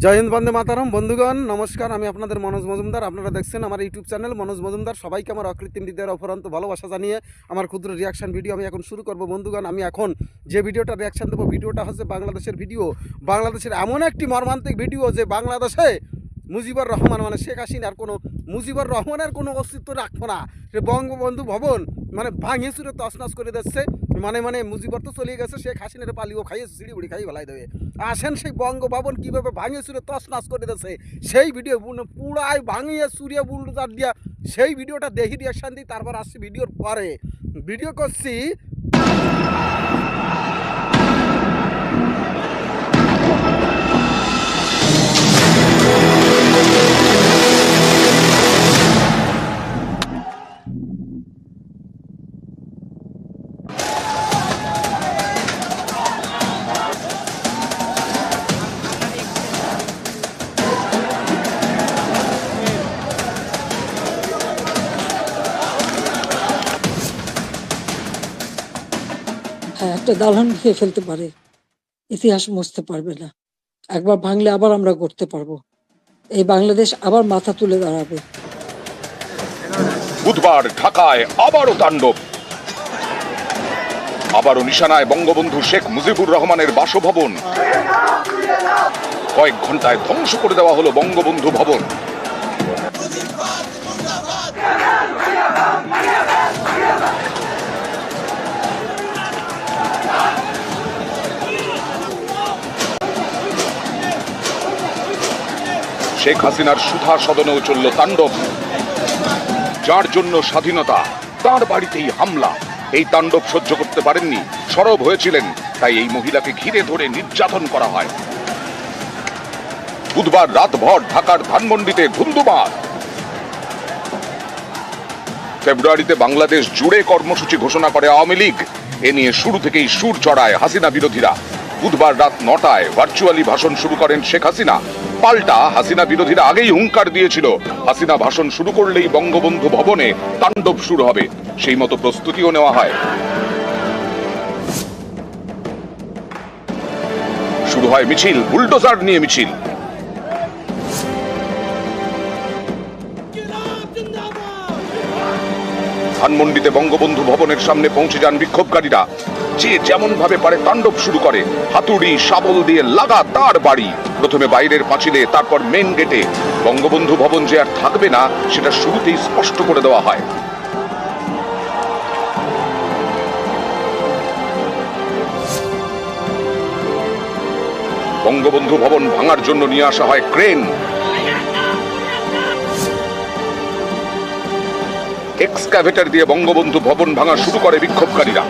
জয় হিন্দ, বন্দে মাতারম। বন্ধুগণ নমস্কার, আমি আপনাদের মনোজ মজুমদার। আপনারা দেখছেন আমার ইউটিউব চ্যানেল মনোজ মজুমদার। সবাইকে আমার অকৃত্রিম হৃদয়ের অফুরন্ত ভালোবাসা জানিয়ে আমার ক্ষুদ্র রিয়াকশান ভিডিও আমি এখন শুরু করব। বন্ধুগণ, আমি এখন যে ভিডিওটা রিয়াকশান দেবো, ভিডিওটা হচ্ছে বাংলাদেশের ভিডিও। বাংলাদেশের এমন একটি মর্মান্তিক ভিডিও যে বাংলাদেশে মুজিবুর রহমান মানে শেখ হাসিনার কোনো মুজিবুর রহমানের কোনো অস্তিত্ব রাখবো না। সে বঙ্গবন্ধু ভবন মানে ভাঙিয়ে চুরে তছনছ করে দিচ্ছে। মানে মুজিবর তো চলে গেছে, শেখ হাসিনার পালিও খাইয়েছে, সিঁড়ি খাই বেলাই দেবে। আসেন সেই বঙ্গভবন কীভাবে ভাঙিয়ে চুরে তছনছ করে দিচ্ছে সেই ভিডিও পুরাই ভাঙিয়ে চুরিয়ে বুলডোজার দিয়া সেই ভিডিওটা দেখি রিয়াকশান দিই। তারপর আসছি ভিডিওর পরে ভিডিও করছি। হ্যাঁ, একটা দালান ভেঙে ফেলতে পারে, ইতিহাস মুছতে পারবে না। একবার ভাঙলে আবার আমরা গড়তে পারবো। এই বাংলাদেশ আবার মাথা তুলে দাঁড়াবে। বুধবার ঢাকায় আবারও তাণ্ডব, আবারও নিশানায় বঙ্গবন্ধু শেখ মুজিবুর রহমানের বাসভবন। কয়েক ঘন্টায় ধ্বংস করে দেওয়া হলো বঙ্গবন্ধু ভবন। শেখ হাসিনার সুধা সদনেও চলল তাণ্ডব। যার জন্য স্বাধীনতা তার বাড়িতেই হামলা। এই তাণ্ডব সহ্য করতে পারেননি, সরব হয়েছিলেন, তাই এই মহিলাকে ঘিরে ধরে নির্যাতন করা হয়। বুধবার রাতভর ঢাকার ধানমন্ডিতে ধুন্ধুমার। ফেব্রুয়ারিতে বাংলাদেশ জুড়ে কর্মসূচি ঘোষণা করে আওয়ামী লীগ। এ নিয়ে শুরু থেকেই সুর চড়ায় হাসিনা বিরোধীরা। বুধবার রাত 9টায় ভার্চুয়ালি ভাষণ শুরু করেন শেখ হাসিনা। পাল্টা হাসিনা বিরোধীরা আগেই হুঙ্কার দিয়েছিল, হাসিনা ভাষণ শুরু করলেই বঙ্গবন্ধু ভবনে তাণ্ডব শুরু হবে। সেই মতো প্রস্তুতিও নেওয়া হয়। শুরু হয় মিছিল, বুলডোজার নিয়ে মিছিল। ধানমন্ডিতে বঙ্গবন্ধু ভবনের সামনে পৌঁছে যান বিক্ষোভকারীরা। যে যেমন ভাবে পারে তাণ্ডব শুরু করে, হাতুড়ি শাবল দিয়ে লাগাতার বাড়ি। প্রথমে বাইরের পাঁচিলে, তারপর মেন গেটে। বঙ্গবন্ধু ভবন যে আর থাকবে না সেটা শুরুতেই স্পষ্ট করে দেওয়া হয়। বঙ্গবন্ধু ভবন ভাঙার জন্য নিয়ে আসা হয় ক্রেন। এক্সকাভেটর দিয়ে বঙ্গবন্ধু ভবন ভাঙা শুরু করে বিক্ষোভকারীরা।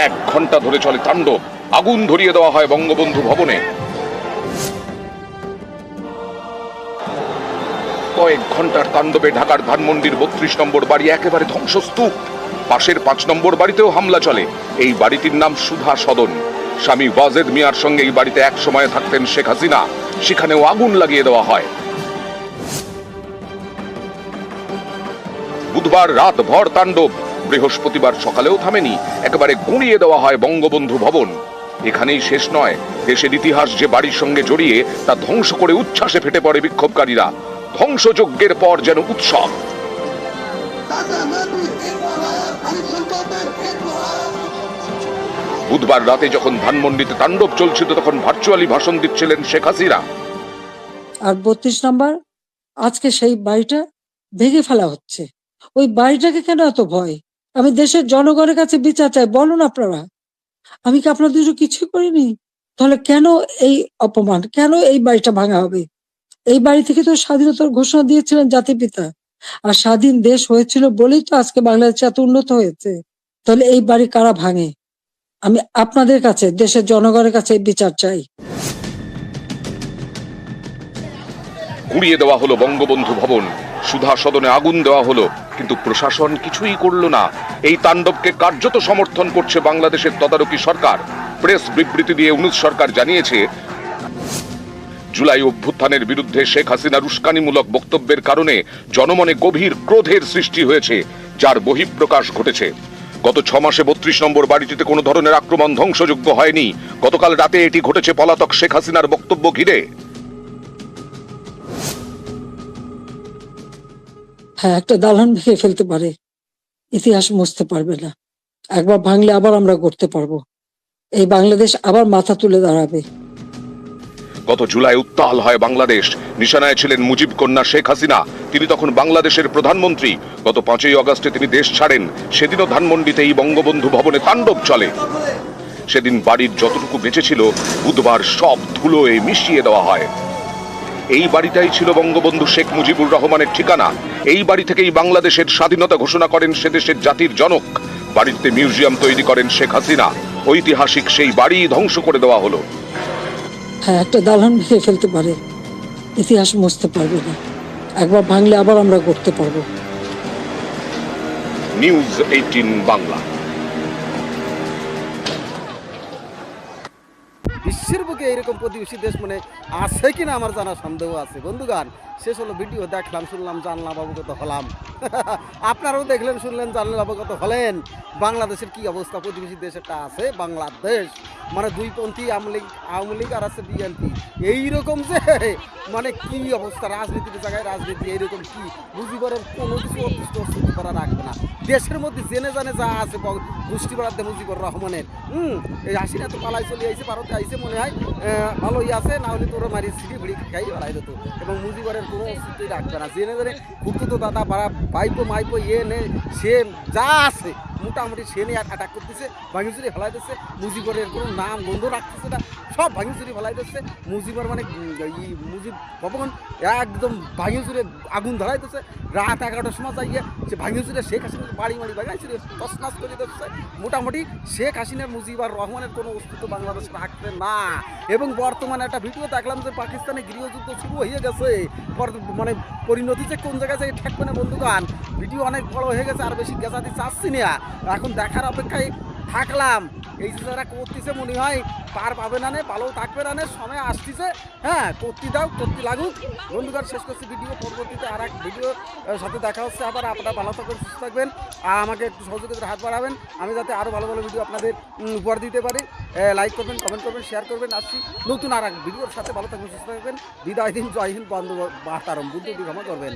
1 ঘন্টা ধরে চলে তাণ্ডব। আগুন ধরিয়ে দেওয়া হয় বঙ্গবন্ধু ভবনে। কয়েক ঘন্টার তাণ্ডবে ঢাকার ধানমন্ডির 32 নম্বর বাড়ি একেবারে ধ্বংসস্তূপ। পাশের 5 নম্বর বাড়িতেও হামলা চলে। এই বাড়িটির নাম সুধা সদন। স্বামী ওয়াজেদ মিয়ার সঙ্গে এই বাড়িতে এক সময় থাকতেন শেখ হাসিনা। সেখানেও আগুন লাগিয়ে দেওয়া হয়। বুধবার রাত ভর তাণ্ডব, বৃহস্পতিবার সকালেও থামেনি। একেবারে গুঁড়িয়ে দেওয়া হয় বঙ্গবন্ধু ভবন। এখানেই শেষ নয়, দেশের ইতিহাস যে বাড়ির সঙ্গে জড়িয়ে তা ধ্বংস করে উচ্ছ্বাসে ফেটে পড়ে বিক্ষোভকারীরা। ধ্বংসযজ্ঞের পর যেন উৎসব। বুধবার রাতে যখন ধানমন্ডিতে তাণ্ডব চলছিল তখন ভার্চুয়ালি ভাষণ দিচ্ছিলেন শেখ হাসিনা। আর 32 নম্বর, আজকে সেই বাড়িটা ভেঙে ফেলা হচ্ছে। ওই বাড়িটাকে কেন এত ভয়? আমি দেশের জনগণের কাছে বিচার চাই, বলুন আপনারা। আমি কি আপনাদের জন্য কিছু করিনি? তাহলে কেন এই অপমান, কেন এই বাড়িটা ভাঙা হবে? এই বাড়ি থেকে তো স্বাধীনতার ঘোষণা দিয়েছিলেন জাতির পিতা। আর স্বাধীন দেশ হয়েছিল বলেই তো আজকে বাংলাদেশ এত উন্নত হয়েছে। তাহলে এই বাড়ি কারা ভাঙে? আমি আপনাদের কাছে, দেশের জনগণের কাছে বিচার চাই। গুঁড়িয়ে দেওয়া হলো বঙ্গবন্ধু ভবন। সুধা সদনে আগুন দেওয়া হলো, কিন্তু প্রশাসন কিছুই করল না। এই তাণ্ডবকে কার্যত সমর্থন করছে বাংলাদেশের তদারকি সরকার। প্রেস বিবৃতি দিয়ে 19 সরকার জানিয়েছে, জুলাই অভ্যুত্থানের বিরুদ্ধে শেখ হাসিনার উস্কানিমূলক বক্তব্যের কারণে জনমনে গভীর ক্রোধের সৃষ্টি হয়েছে, যার বহিঃপ্রকাশ ঘটেছে। গত 6 মাসে 32 নম্বর বাড়িটিতে কোনো ধরনের আক্রমণ ধ্বংসযোগ্য হয়নি। গতকাল রাতে এটি ঘটেছে পলাতক শেখ হাসিনার বক্তব্য ঘিরে। হ্যাঁ, একটা দালান ভেঙে ফেলতে পারে, ইতিহাস মুছতে পারবে না। একবার ভাঙলে আবার আমরা করতে পারবো। এই বাংলাদেশ আবার মাথা তুলে দাঁড়াবে। গত জুলাই উত্তাল হয় বাংলাদেশ। নিশানায় ছিলেন মুজিব কন্যা শেখ হাসিনা। তিনি তখন বাংলাদেশের প্রধানমন্ত্রী। গত 5ই আগস্টে তিনি দেশ ছাড়েন। সেদিনও ধানমন্ডিতে এই বঙ্গবন্ধু ভবনে তাণ্ডব চলে। সেদিন বাড়ির যতটুকু বেঁচে ছিল বুধবার সব ধুলোয় মিশিয়ে দেওয়া হয়। এই বাড়িটাই ছিল বঙ্গবন্ধু শেখ মুজিবুর রহমানের ঠিকানা। এই বাড়ি থেকেই বাংলাদেশের স্বাধীনতা ঘোষণা করেন সে দেশের জাতির জনক। বাড়িতে মিউজিয়াম তৈরি করেন শেখ হাসিনা। ঐতিহাসিক সেই বাড়ি ধ্বংস করে দেওয়া হলো। হ্যাঁ, একটা দালান ভেঙে ফেলতে পারে, ইতিহাস মুছতে পারবে না। একবার ভাঙলে আবার আমরা করতে পারবো। নিউজ 18 বাংলা। বিশ্বের বুকে এরকম প্রতিবেশী দেশ মানে আছে কিনা আমার জানা সন্দেহ আছে। বন্ধুগান, শেষ হলো ভিডিও দেখলাম, শুনলাম, জানলাম, অবগত হলাম। আপনারাও দেখলেন, শুনলেন, জানলেন, অবগত হলেন বাংলাদেশের কি অবস্থা। প্রতিবেশী দেশ একটা আছে বাংলাদেশ, মানে দুইপন্থী, আওয়ামী লীগ আর আছে বিএনপি। এইরকম যে মানে কি অবস্থা, রাজনীতির জায়গায় রাজনীতি এইরকম কি মুজিবরের কোনো কিছু অস্তিত্ব করা রাখবে না দেশের মধ্যে। জেনে জানে যা আছে গোষ্ঠী বাড়াতে মুজিবুর রহমানের এই হাসিনা তো পালাই চলে আইছে, ভারতে আইছে, মনে হয় ভালোই আছে, না হলে তোর মারি সিঁড়ি ভিড়ি খাই বেড়াই দিত। এবং মুজিবরের কোনো অস্তিত্বই রাখবে না। জেনে জেনে ঘুরতে তো দাদা পাড়া ভাইপো মাইপো নে সে যা আছে মোটামুটি সে নিয়ে অ্যাটাক করতেছে, ভাঙিচুরি ফেলাই দিচ্ছে। মুজিবরের কোনো নাম গন্ধ রাখতেছে না, সব ভাঙিচুরি ফেলাই দিচ্ছে। মুজিবর মানে মুজিব ভবন একদম ভাঙিচুরে আগুন ধরাইতেছে। রাত 11টার সময় যাইয়ে সে ভাঙিচুরে শেখ হাসিনার বাড়ি ভাঙাইচুরে তছনাছ করে দিচ্ছে। মোটামুটি শেখ হাসিনার মুজিবুর রহমানের কোনো অস্তিত্ব বাংলাদেশে রাখবে না। এবং বর্তমানে একটা ভিডিও দেখলাম যে পাকিস্তানে গৃহযুদ্ধ শুরু হয়ে গেছে, মানে পরিণতি যে কোন জায়গায় যায় থাকবে না। বন্ধুগান, ভিডিও অনেক বড় হয়ে গেছে, আর বেশি গেঁজাতে চাচ্ছি না, এখন দেখার অপেক্ষায় থাকলাম। এই যে যারা করতেছে মনে হয় পার পাবে না, ভালো থাকবে না, সময় আসতেছে। হ্যাঁ, করতে দাও, করতে লাগুক। বন্ধুগান, শেষ করছি ভিডিও। পরবর্তীতে আর এক ভিডিওর সাথে দেখা হচ্ছে আবার। আপনারা ভালো থাকবেন, সুস্থ থাকবেন, আর আমাকে একটু সহযোগিতার হাত বাড়াবেন, আমি যাতে আরও ভালো ভালো ভিডিও আপনাদের উপহার দিতে পারি। লাইক করবেন, কমেন্ট করবেন, শেয়ার করবেন। আসছি নতুন আর এক ভিডিওর সাথে। ভালো থাকবেন, সুস্থ থাকবেন। বিদায় দিন। জয় হিন্দ, বন্দে মাতরম। বুদ্ধ ক্ষমা করবেন।